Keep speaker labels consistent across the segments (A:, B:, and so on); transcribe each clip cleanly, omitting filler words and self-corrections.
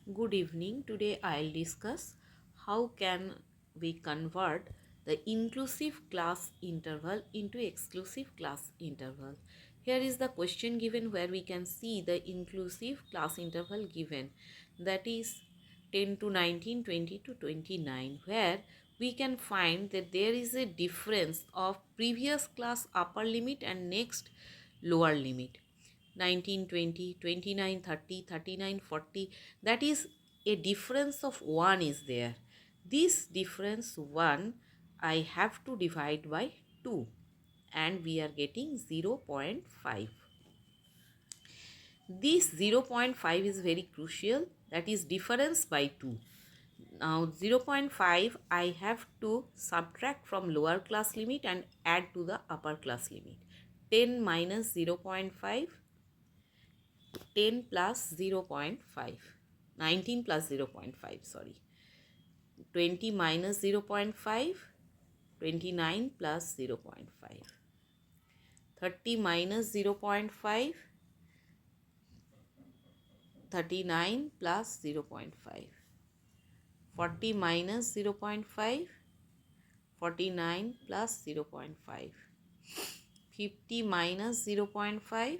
A: Good evening. Today I'll discuss how can we convert the inclusive class interval into exclusive class interval. Here is the question given where we can see the inclusive class interval given, that is 10 to 19, 20 to 29, where we can find that there is a difference of previous class upper limit and next lower limit. 19, 20, 29, 30, 39, 40. That is a difference of 1 is there. This difference 1 I have to divide by 2 and we are getting 0.5. This 0.5 is very crucial, that is difference by 2. Now 0.5 I have to subtract from lower class limit and add to the upper class limit. 10 minus 0.5, 10 plus 0.5, 19 plus 0.5, sorry, 20 minus 0.5, 29 plus 0.5, 30 minus 0.5, 39 plus 0.5, 40 minus 0.5, 49 plus 0.5, 50 minus 0.5,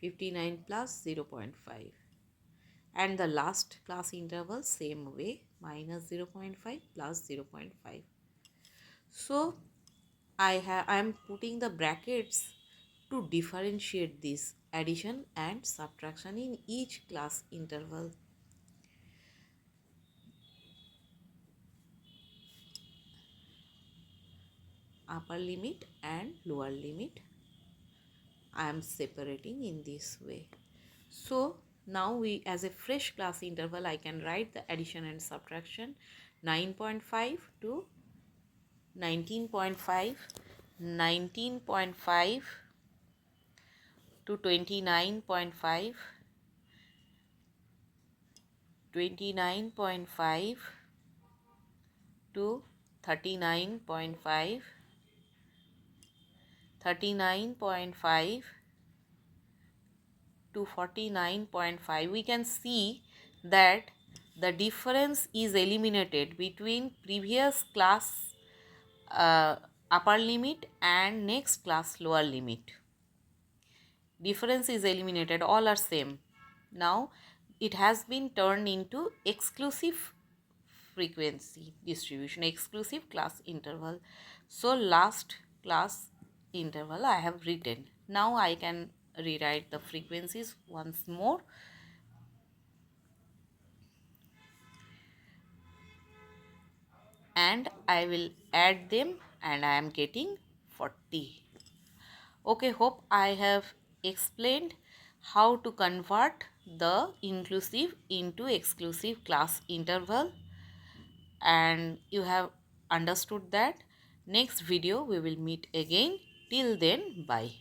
A: 59 plus 0.5. And the last class interval same way, minus 0.5 plus 0.5. So I am putting the brackets to differentiate this addition and subtraction in each class interval. Upper limit and lower limit I am separating in this way. So now we, as a fresh class interval, I can write the addition and subtraction. 9.5 to 19.5, 19.5 to 29.5, 29.5 to 39.5, 39.5 to 49.5. We can see that the difference is eliminated between previous class upper limit and next class lower limit. Difference is eliminated, all are same. Now it has been turned into exclusive frequency distribution, exclusive class interval. So last class interval I have written. Now I can rewrite the frequencies once more. And I will add them and I am getting 40. Okay, hope I have explained how to convert the inclusive into exclusive class interval and you have understood that. Next video we will meet again. Till then, bye.